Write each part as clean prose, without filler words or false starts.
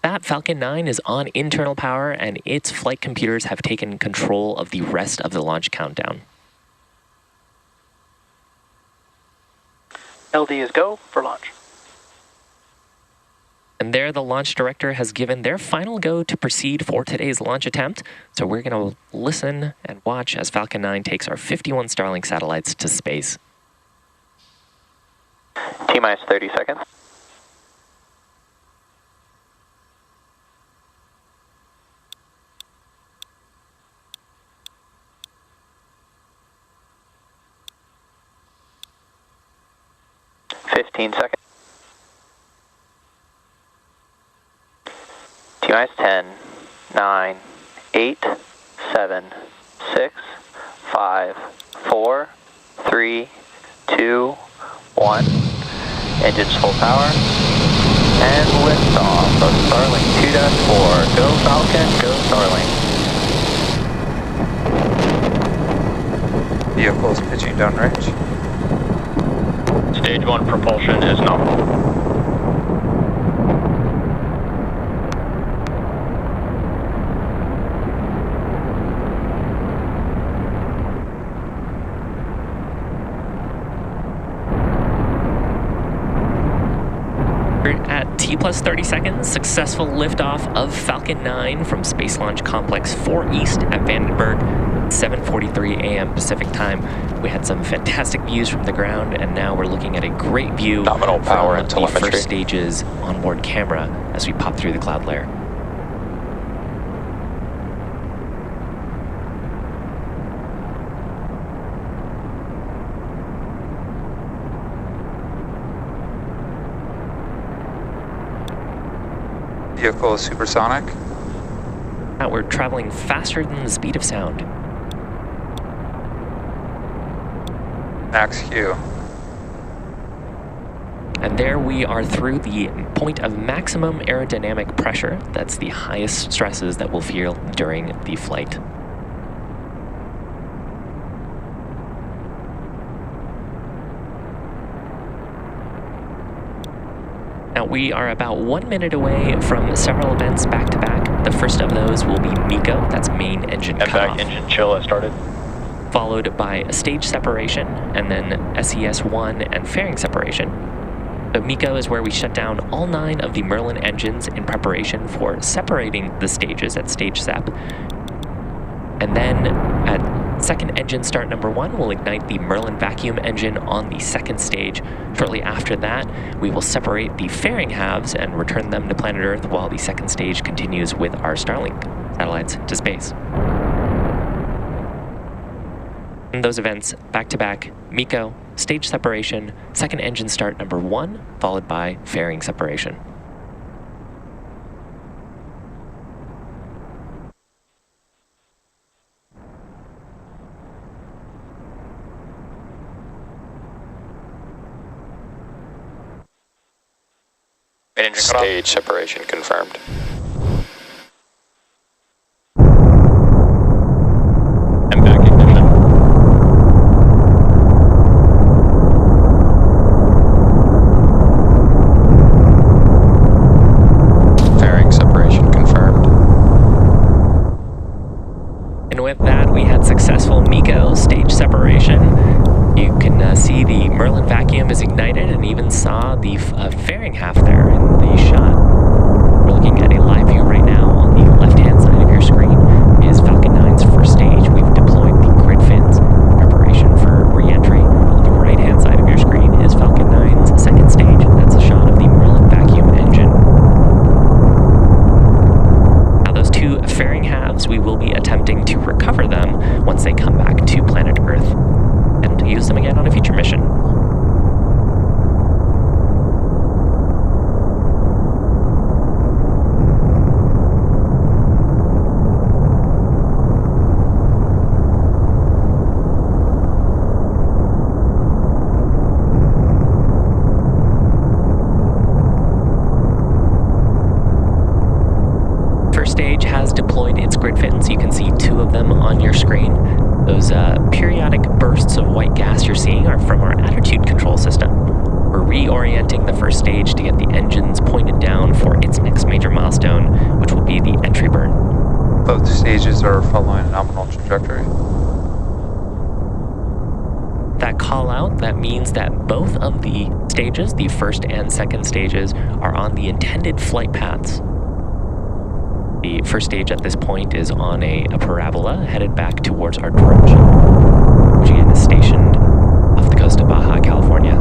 that, Falcon 9 is on internal power and its flight computers have taken control of the rest of the launch countdown. LD is go for launch. And there, the launch director has given their final go to proceed for today's launch attempt. So we're going to listen and watch as Falcon 9 takes our 51 Starlink satellites to space. T-minus 30 seconds. Seconds. T-minus 10, 9, 8, 7, 6, 5, 4, 3, 2, 1. Engines full power. And liftoff of Starlink 2-4. Go Falcon, go Starlink. Vehicles pitching downrange. Stage 1 propulsion is nominal. At T plus 30 seconds, successful liftoff of Falcon 9 from Space Launch Complex 4 East at Vandenberg, 7:43 a.m. Pacific time. We had some fantastic views from the ground, and now we're looking at a great view nominal power from and the telemetry. first stage's onboard camera as we pop through the cloud layer. Vehicle is supersonic. Now we're traveling faster than the speed of sound. Max Q. And there we are through the point of maximum aerodynamic pressure. That's the highest stresses that we'll feel during the flight. Now we are about 1 minute away from several events back to back. The first of those will be MECO, that's main engine cutoff. Engine chill has started. Followed by a stage separation, and then SES-1 and fairing separation. So MECO is where we shut down all 9 of the Merlin engines in preparation for separating the stages at stage sep. And then at second engine start number 1, we'll ignite the Merlin vacuum engine on the second stage. Shortly after that, we will separate the fairing halves and return them to planet Earth while the second stage continues with our Starlink satellites to space. And those events back to back: MECO, stage separation, second engine start number 1, followed by fairing separation. Stage separation confirmed. And back ignition. Fairing separation confirmed. And with that, we had successful MECO stage separation. You can see the Merlin vacuum is ignited, and even saw the fairing half there in the shot. We're looking at a live view right now. On the left-hand side of your screen is Falcon 9's first stage. We've deployed the grid fins in preparation for re-entry. On the right-hand side of your screen is Falcon 9's second stage. That's a shot of the Merlin vacuum engine. Now those 2 fairing halves, we will be attempting to recover them once they come back to planet Earth, and use them again on a future mission. First stage has deployed its grid fins. You can see 2 of them on your screen. Those periodic bursts of white gas you're seeing are from our attitude control system. We're reorienting the first stage to get the engines pointed down for its next major milestone, which will be the entry burn. Both stages are following a nominal trajectory. That call out, that means that both of the stages, the first and second stages, are on the intended flight paths. The first stage at this point is on a parabola headed back towards our drone ship, which again is stationed off the coast of Baja, California.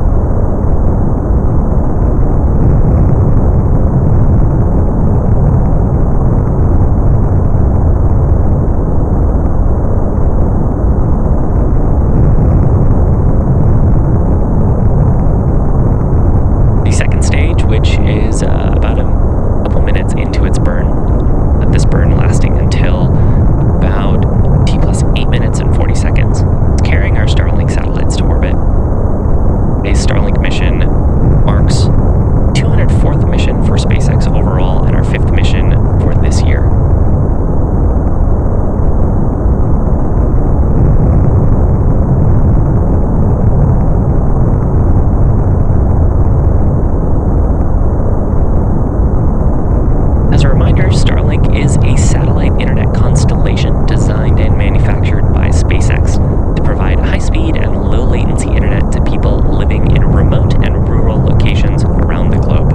The second stage, which is about a couple minutes into its burn, this burn lasting until about T plus 8 minutes and 40 seconds. It's carrying our Starlink satellites to orbit. Today's Starlink mission marks 204th mission for SpaceX overall and our 5th mission for this year. As a reminder, Starlink is a satellite internet constellation designed and manufactured by SpaceX to provide high-speed and low-latency internet to people living in remote and rural locations around the globe.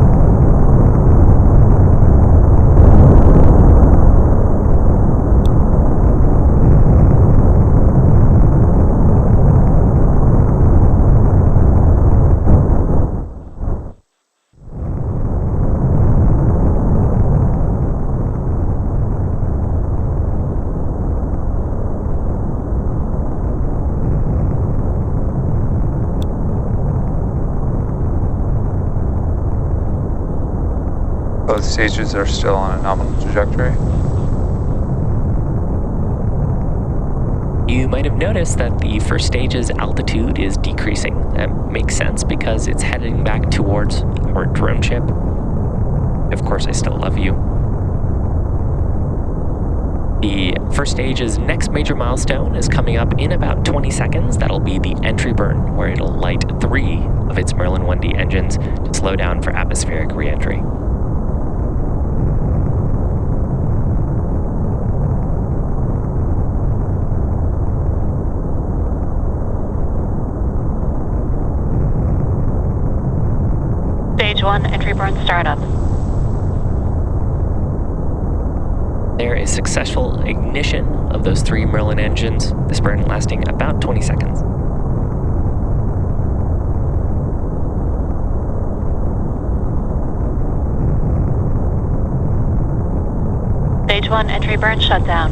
Both stages are still on a nominal trajectory. You might have noticed that the first stage's altitude is decreasing. That makes sense because it's heading back towards our drone ship. Of course, I still love you. The first stage's next major milestone is coming up in about 20 seconds. That'll be the entry burn, where it'll light 3 of its Merlin 1D engines to slow down for atmospheric re-entry. Stage 1 entry burn startup. There is successful ignition of those 3 Merlin engines, this burn lasting about 20 seconds. Stage 1 entry burn shutdown.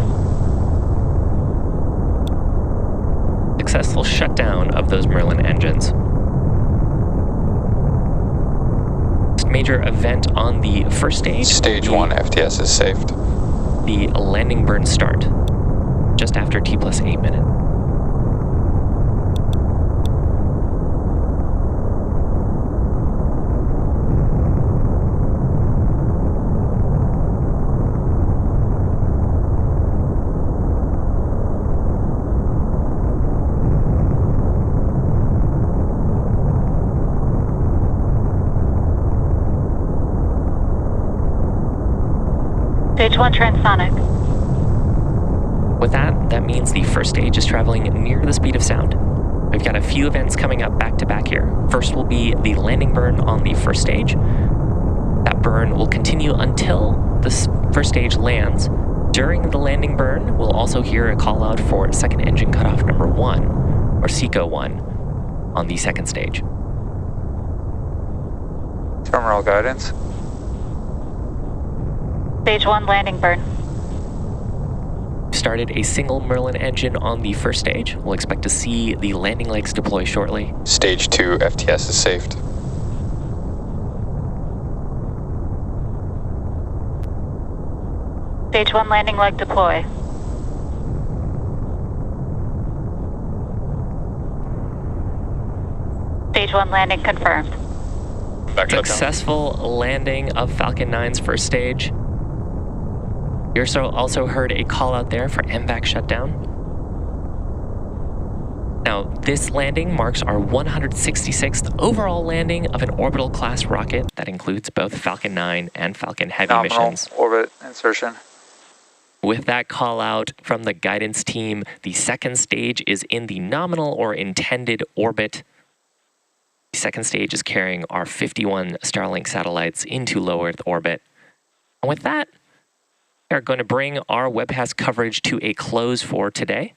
Successful shutdown of those Merlin engines. Major event on the first stage. Stage 1 FTS is saved. The landing burn start, just after T plus 8 minutes. Stage 1 transonic. With that means the first stage is traveling near the speed of sound. We've got a few events coming up back to back here. First will be the landing burn on the first stage. That burn will continue until the first stage lands. During the landing burn, we'll also hear a call out for second engine cutoff number 1, or SECO 1, on the second stage. Terminal guidance. Stage 1 landing burn. Started a single Merlin engine on the first stage. We'll expect to see the landing legs deploy shortly. Stage 2 FTS is saved. Stage 1 landing leg deploy. Stage 1 landing confirmed. Successful landing of Falcon 9's first stage. You also heard a call out there for MVAC shutdown. Now, this landing marks our 166th overall landing of an orbital class rocket that includes both Falcon 9 and Falcon Heavy Nominal missions. orbit insertion. With that call out from the guidance team, the second stage is in the nominal or intended orbit. The second stage is carrying our 51 Starlink satellites into low Earth orbit. And with that, we are going to bring our webcast coverage to a close for today.